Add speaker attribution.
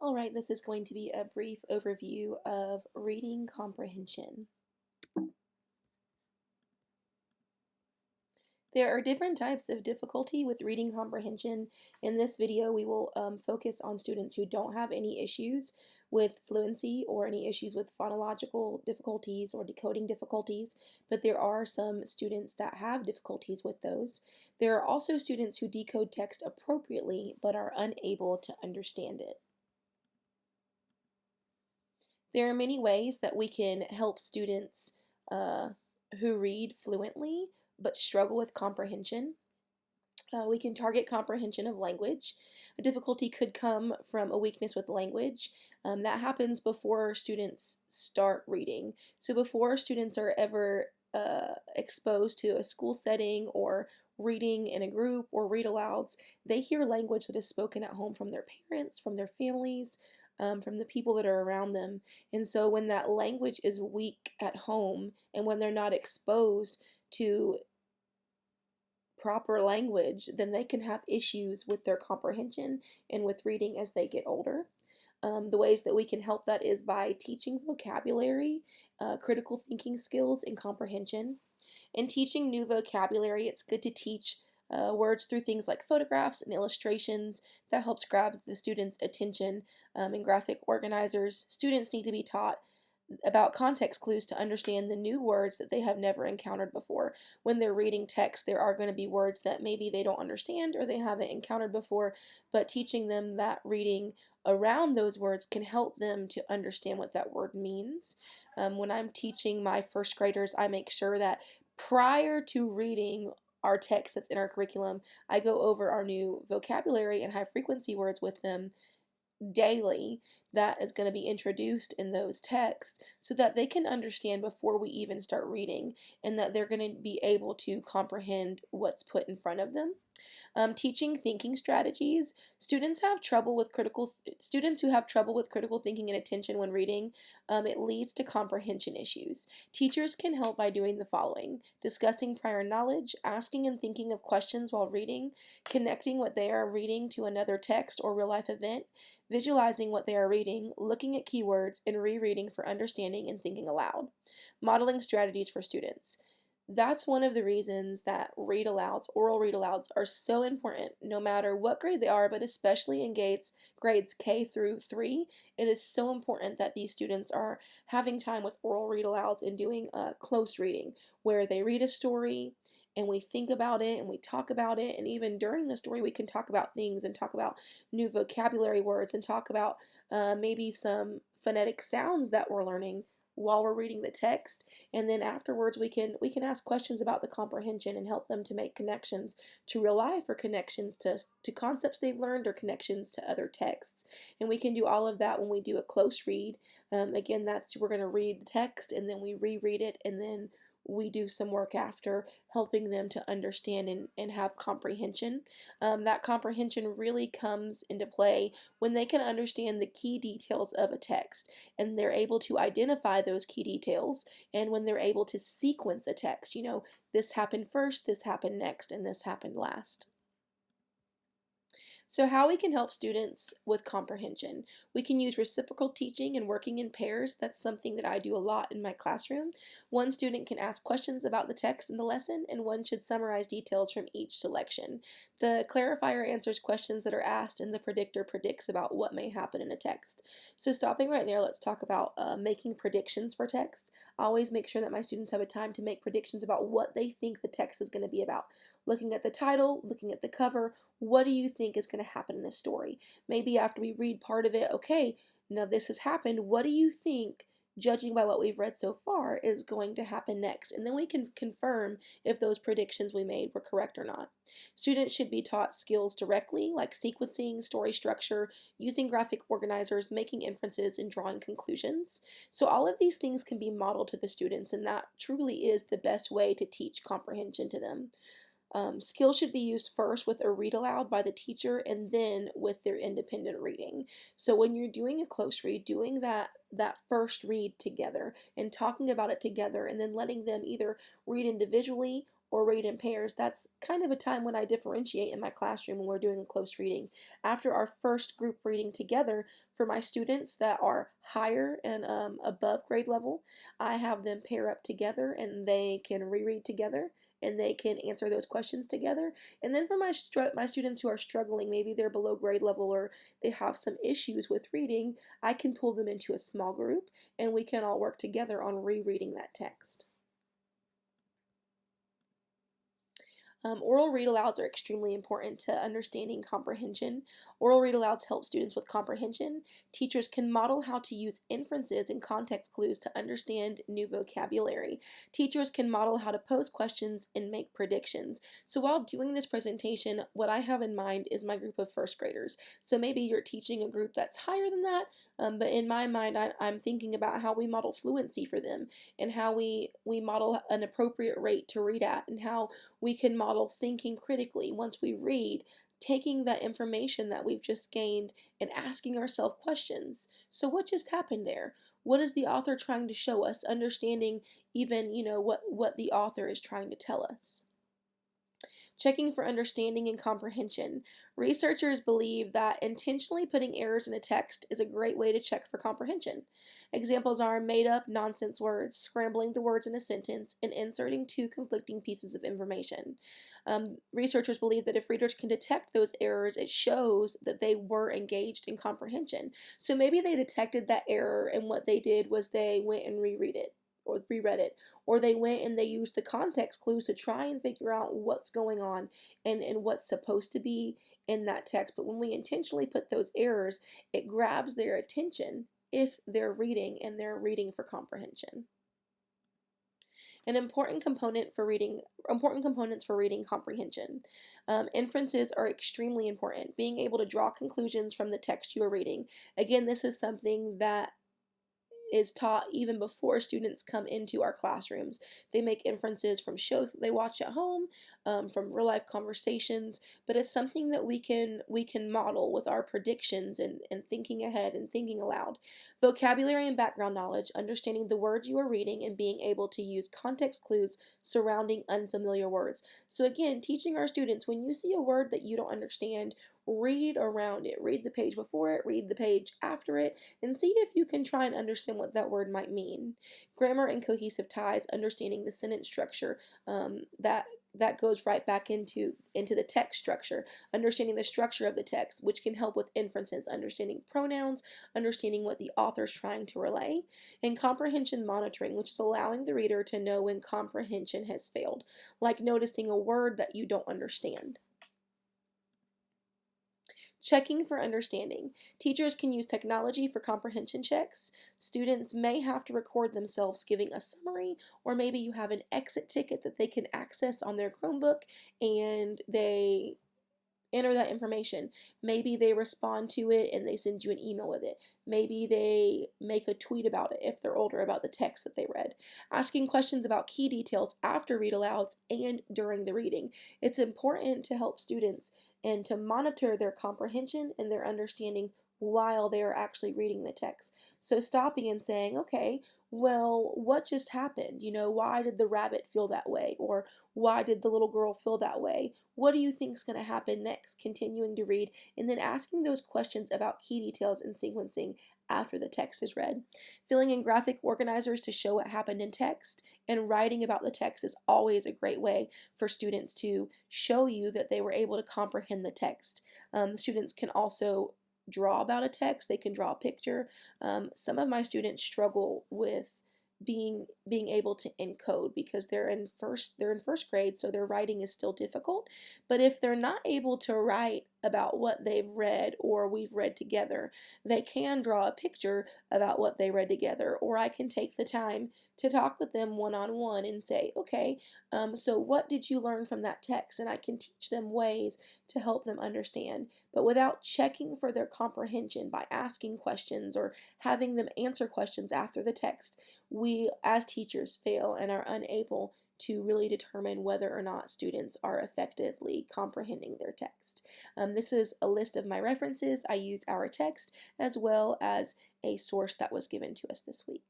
Speaker 1: All right, this is going to be a brief overview of reading comprehension. There are different types of difficulty with reading comprehension. In this video, we will focus on students who don't have any issues with fluency or any issues with phonological difficulties or decoding difficulties, but there are some students that have difficulties with those. There are also students who decode text appropriately but are unable to understand it. There are many ways that we can help students uh, who read fluently but struggle with comprehension. We can target comprehension of language. A difficulty could come from a weakness with language. That happens before students start reading. So before students are ever exposed to a school setting or reading in a group or read alouds, they hear language that is spoken at home from their parents, from their families, from the people that are around them. And so when that language is weak at home and when they're not exposed to proper language, then they can have issues with their comprehension and with reading as they get older. The ways that we can help that is by teaching vocabulary, critical thinking skills, and comprehension. In teaching new vocabulary, it's good to teach words through things like photographs and illustrations. That helps grab the students' attention. In graphic organizers, students need to be taught about context clues to understand the new words that they have never encountered before. When they're reading text, there are going to be words that maybe they don't understand or they haven't encountered before, but teaching them that reading around those words can help them to understand what that word means. When I'm teaching my first graders, I make sure that prior to reading our text that's in our curriculum, I go over our new vocabulary and high frequency words with them daily that is going to be introduced in those texts so that they can understand before we even start reading and that they're going to be able to comprehend what's put in front of them. Teaching thinking strategies. Students who have trouble with critical thinking and attention when reading, it leads to comprehension issues. Teachers can help by doing the following: discussing prior knowledge, asking and thinking of questions while reading, connecting what they are reading to another text or real life event, visualizing what they are reading, looking at keywords, and rereading for understanding and thinking aloud. Modeling strategies for students. That's one of the reasons that oral read alouds, are so important no matter what grade they are, but especially in grades K through 3. It is so important that these students are having time with oral read alouds and doing close reading, where they read a story and we think about it and we talk about it. And even during the story, we can talk about things and talk about new vocabulary words and talk about maybe some phonetic sounds that we're learning while we're reading the text, and then afterwards we can ask questions about the comprehension and help them to make connections to real life or connections to concepts they've learned or connections to other texts. And we can do all of that when we do a close read. Again, that's we're going to read the text and then we reread it and then we do some work after helping them to understand and have comprehension. That comprehension really comes into play when they can understand the key details of a text and they're able to identify those key details, and when they're able to sequence a text, this happened first, this happened next, and this happened last. So, how we can help students with comprehension. We can use reciprocal teaching and working in pairs. That's something that I do a lot in my classroom. One student can ask questions about the text in the lesson, and one should summarize details from each selection. The clarifier answers questions that are asked, and the predictor predicts about what may happen in a text. So, stopping right there, let's talk about making predictions for text. I always make sure that my students have a time to make predictions about what they think the text is going to be about. Looking at the title, looking at the cover, what do you think is going to happen in this story? Maybe after we read part of it, okay, now this has happened. What do you think, judging by what we've read so far, is going to happen next? And then we can confirm if those predictions we made were correct or not. Students should be taught skills directly, like sequencing, story structure, using graphic organizers, making inferences, and drawing conclusions. So all of these things can be modeled to the students, and that truly is the best way to teach comprehension to them. Skills should be used first with a read aloud by the teacher and then with their independent reading. So when you're doing a close read, doing that first read together and talking about it together and then letting them either read individually or read in pairs. That's kind of a time when I differentiate in my classroom when we're doing a close reading. After our first group reading together, for my students that are higher and above grade level, I have them pair up together and they can reread together and they can answer those questions together. And then for my students who are struggling, maybe they're below grade level or they have some issues with reading, I can pull them into a small group and we can all work together on rereading that text. Oral read alouds are extremely important to understanding comprehension. Oral read alouds help students with comprehension. Teachers can model how to use inferences and context clues to understand new vocabulary. Teachers can model how to pose questions and make predictions. So while doing this presentation, what I have in mind is my group of first graders. So maybe you're teaching a group that's higher than that, but in my mind, I'm thinking about how we model fluency for them and how we model an appropriate rate to read at and how we can model thinking critically once we read, taking that information that we've just gained and asking ourselves questions. So what just happened there? What is the author trying to show us? Understanding even, what the author is trying to tell us. Checking for understanding and comprehension. Researchers believe that intentionally putting errors in a text is a great way to check for comprehension. Examples are made up nonsense words, scrambling the words in a sentence, and inserting two conflicting pieces of information. Researchers believe that if readers can detect those errors, it shows that they were engaged in comprehension. So maybe they detected that error, and what they did was they went and reread it, or they went and they used the context clues to try and figure out what's going on and what's supposed to be in that text. But when we intentionally put those errors, it grabs their attention if they're reading and they're reading for comprehension. An important components for reading comprehension. Inferences are extremely important. Being able to draw conclusions from the text you are reading. Again, this is something that is taught even before students come into our classrooms. They make inferences from shows that they watch at home, from real life conversations, but it's something that we can model with our predictions and thinking ahead and thinking aloud. Vocabulary and background knowledge, understanding the words you are reading and being able to use context clues surrounding unfamiliar words. So again, teaching our students, when you see a word that you don't understand, read around it. Read the page before it, read the page after it, and see if you can try and understand what that word might mean. Grammar and cohesive ties, understanding the sentence structure, that goes right back into the text structure, understanding the structure of the text, which can help with inferences, understanding pronouns, understanding what the author's trying to relay, and comprehension monitoring, which is allowing the reader to know when comprehension has failed, like noticing a word that you don't understand. Checking for understanding. Teachers can use technology for comprehension checks. Students may have to record themselves giving a summary, or maybe you have an exit ticket that they can access on their Chromebook and they enter that information. Maybe they respond to it and they send you an email with it. Maybe they make a tweet about it if they're older about the text that they read. Asking questions about key details after read alouds and during the reading. It's important to help students and to monitor their comprehension and their understanding while they are actually reading the text. So stopping and saying, okay, well, what just happened? Why did the rabbit feel that way? Or why did the little girl feel that way? What do you think is going to happen next? Continuing to read and then asking those questions about key details and sequencing after the text is read. Filling in graphic organizers to show what happened in text and writing about the text is always a great way for students to show you that they were able to comprehend the text. Students can also draw about a text. They can draw a picture. Some of my students struggle with being able to encode because they're in first grade, so their writing is still difficult. But if they're not able to write about what they've read or we've read together, they can draw a picture about what they read together, or I can take the time to talk with them one-on-one and say, okay, so what did you learn from that text? And I can teach them ways to help them understand, but without checking for their comprehension by asking questions or having them answer questions after the text, we as teachers fail and are unable to really determine whether or not students are effectively comprehending their text. This is a list of my references. I used our text as well as a source that was given to us this week.